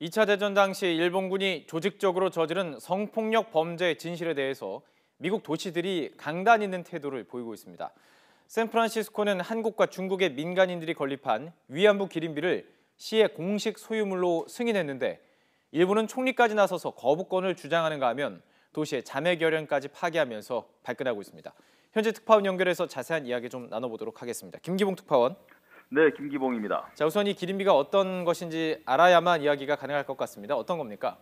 2차 대전 당시 일본군이 조직적으로 저지른 성폭력 범죄의 진실에 대해서 미국 도시들이 강단 있는 태도를 보이고 있습니다. 샌프란시스코는 한국과 중국의 민간인들이 건립한 위안부 기린비를 시의 공식 소유물로 승인했는데 일부는 총리까지 나서서 거부권을 주장하는가 하면 도시의 자매 결연까지 파기하면서 발끈하고 있습니다. 현재 특파원 연결해서 자세한 이야기 좀 나눠보도록 하겠습니다. 김기봉 특파원. 네, 김기봉입니다. 자, 우선 이 기린비가 어떤 것인지 알아야만 이야기가 가능할 것 같습니다. 어떤 겁니까?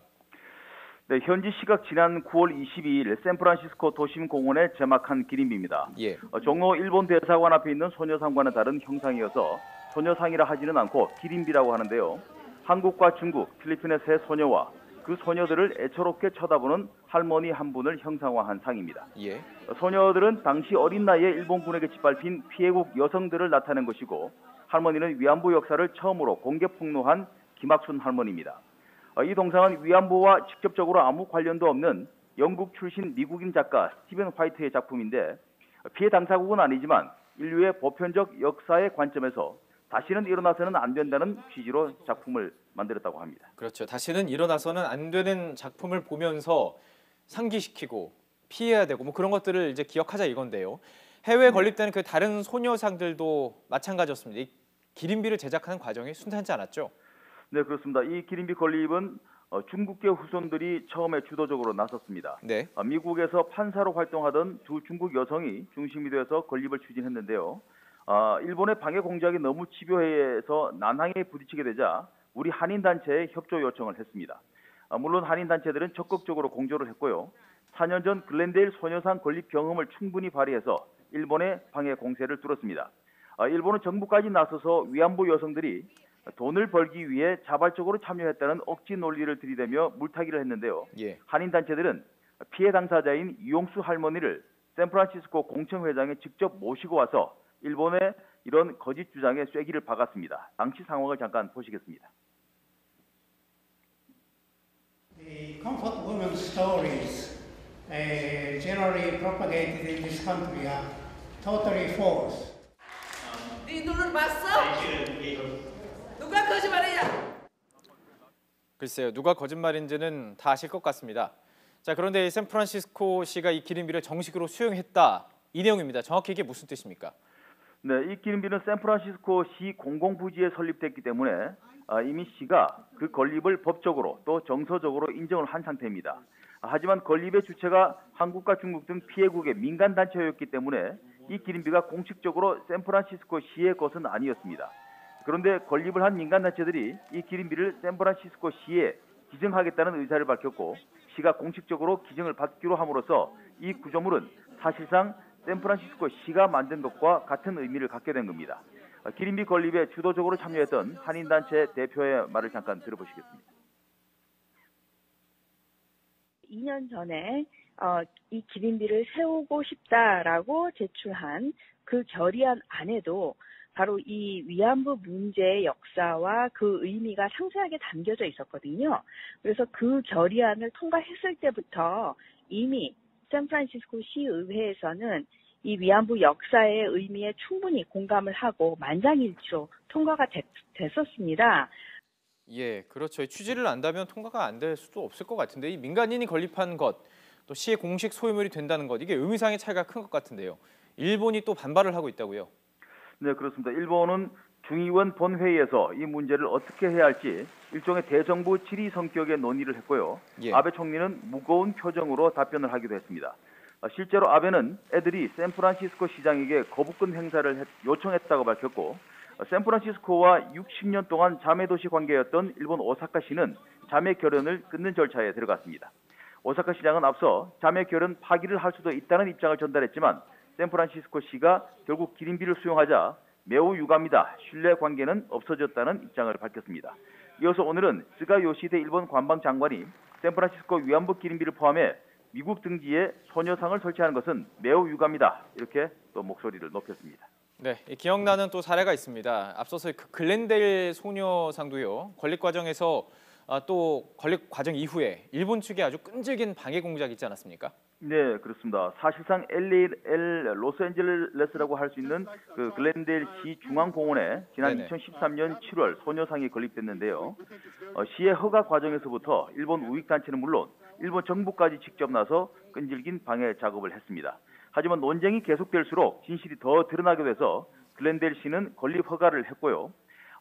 네, 현지 시각 지난 9월 22일 샌프란시스코 도심 공원에 제막한 기린비입니다. 예. 종로 일본 대사관 앞에 있는 소녀상과는 다른 형상이어서 소녀상이라 하지는 않고 기린비라고 하는데요. 한국과 중국, 필리핀의 세 소녀와 그 소녀들을 애처롭게 쳐다보는 할머니 한 분을 형상화한 상입니다. 예. 소녀들은 당시 어린 나이에 일본군에게 짓밟힌 피해국 여성들을 나타낸 것이고 할머니는 위안부 역사를 처음으로 공개 폭로한 김학순 할머니입니다. 이 동상은 위안부와 직접적으로 아무 관련도 없는 영국 출신 미국인 작가 스티븐 화이트의 작품인데 피해 당사국은 아니지만 인류의 보편적 역사의 관점에서 다시는 일어나서는 안 된다는 취지로 작품을 만들었다고 합니다. 그렇죠. 다시는 일어나서는 안 되는 작품을 보면서 상기시키고 피해야 되고 뭐 그런 것들을 이제 기억하자 이건데요. 해외에 건립되는 그 다른 소녀상들도 마찬가지였습니다. 이 기린비를 제작하는 과정이 순탄치 않았죠? 네, 그렇습니다. 이 기린비 건립은 중국계 후손들이 처음에 주도적으로 나섰습니다. 네. 미국에서 판사로 활동하던 두 중국 여성이 중심이 되어서 건립을 추진했는데요. 일본의 방해 공작이 너무 집요해서 난항에 부딪히게 되자 우리 한인단체에 협조 요청을 했습니다. 물론 한인단체들은 적극적으로 공조를 했고요. 4년 전 글렌데일 소녀상 건립 경험을 충분히 발휘해서 일본의 방해 공세를 뚫었습니다. 일본은 정부까지 나서서 위안부 여성들이 돈을 벌기 위해 자발적으로 참여했다는 억지 논리를 들이대며 물타기를 했는데요. 예. 한인단체들은 피해 당사자인 이용수 할머니를 샌프란시스코 공청회장에 직접 모시고 와서 일본의 이런 거짓 주장에 쐐기를 박았습니다. 당시 상황을 잠깐 보시겠습니다. The comfort women stories generally propagated in this country are totally false. 네 눈을 봤어? 누가 거짓말이야? 글쎄요. 누가 거짓말인지는 다 아실 것 같습니다. 자, 그런데 샌프란시스코시가 이 기린비를 정식으로 수용했다. 이 내용입니다. 정확히 이게 무슨 뜻입니까? 네, 이 기린비는 샌프란시스코시 공공부지에 설립됐기 때문에 이미 시가 그 건립을 법적으로 또 정서적으로 인정을 한 상태입니다. 하지만 건립의 주체가 한국과 중국 등 피해국의 민간단체였기 때문에 이 기린비가 공식적으로 샌프란시스코시의 것은 아니었습니다. 그런데 건립을 한 민간단체들이 이 기린비를 샌프란시스코시에 기증하겠다는 의사를 밝혔고 시가 공식적으로 기증을 받기로 함으로써 이 구조물은 사실상 샌프란시스코시가 만든 것과 같은 의미를 갖게 된 겁니다. 기린비 건립에 주도적으로 참여했던 한인단체 대표의 말을 잠깐 들어보시겠습니다. 2년 전에 이 기린비를 세우고 싶다라고 제출한 그 결의안 안에도 바로 이 위안부 문제의 역사와 그 의미가 상세하게 담겨져 있었거든요. 그래서 그 결의안을 통과했을 때부터 이미 샌프란시스코 시의회에서는 이 위안부 역사의 의미에 충분히 공감을 하고 만장일치로 통과가 됐었습니다. 예, 그렇죠. 취지를 안다면 통과가 안 될 수도 없을 것 같은데 이 민간인이 건립한 것, 또 시의 공식 소유물이 된다는 것, 이게 의미상의 차이가 큰 것 같은데요. 일본이 또 반발을 하고 있다고요? 네, 그렇습니다. 일본은 중의원 본회의에서 이 문제를 어떻게 해야 할지 일종의 대정부 질의 성격의 논의를 했고요. 예. 아베 총리는 무거운 표정으로 답변을 하기도 했습니다. 실제로 아베는 애들이 샌프란시스코 시장에게 거부권 행사를 요청했다고 밝혔고 샌프란시스코와 60년 동안 자매도시 관계였던 일본 오사카시는 자매 결연을 끊는 절차에 들어갔습니다. 오사카 시장은 앞서 자매 결연 파기를 할 수도 있다는 입장을 전달했지만 샌프란시스코시가 결국 기린비를 수용하자 매우 유감이다. 신뢰 관계는 없어졌다는 입장을 밝혔습니다. 이어서 오늘은 스가 요시대 일본 관방장관이 샌프란시스코 위안부 기린비를 포함해 미국 등지에 소녀상을 설치하는 것은 매우 유감이다. 이렇게 또 목소리를 높였습니다. 네, 기억나는 또 사례가 있습니다. 앞서서 그 글렌데일 소녀상도요. 건립 과정에서 또 건립 과정 이후에 일본 측에 아주 끈질긴 방해 공작이 있지 않았습니까? 네, 그렇습니다. 사실상 로스앤젤레스라고 할 수 있는 그 글렌데일시 중앙공원에 지난 네네. 2013년 7월 소녀상이 건립됐는데요. 시의 허가 과정에서부터 일본 우익단체는 물론 일본 정부까지 직접 나서 끈질긴 방해 작업을 했습니다. 하지만 논쟁이 계속될수록 진실이 더 드러나게 돼서 글렌데일시는 건립 허가를 했고요.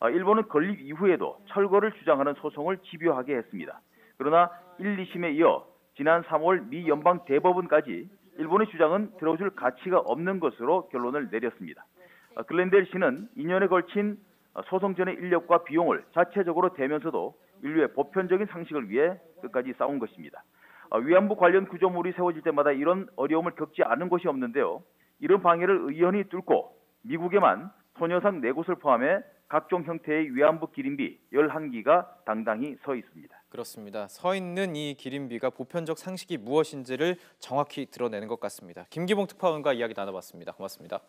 일본은 건립 이후에도 철거를 주장하는 소송을 집요하게 했습니다. 그러나 1, 2심에 이어 지난 3월 미 연방 대법원까지 일본의 주장은 들어줄 가치가 없는 것으로 결론을 내렸습니다. 글렌데일시는 2년에 걸친 소송전의 인력과 비용을 자체적으로 대면서도 인류의 보편적인 상식을 위해 끝까지 싸운 것입니다. 위안부 관련 구조물이 세워질 때마다 이런 어려움을 겪지 않은 곳이 없는데요. 이런 방해를 의연히 뚫고 미국에만 소녀상 4곳을 포함해 각종 형태의 위안부 기린비 11기가 당당히 서 있습니다. 그렇습니다. 서 있는 이 기린비가 보편적 상식이 무엇인지를 정확히 드러내는 것 같습니다. 김기봉 특파원과 이야기 나눠봤습니다. 고맙습니다.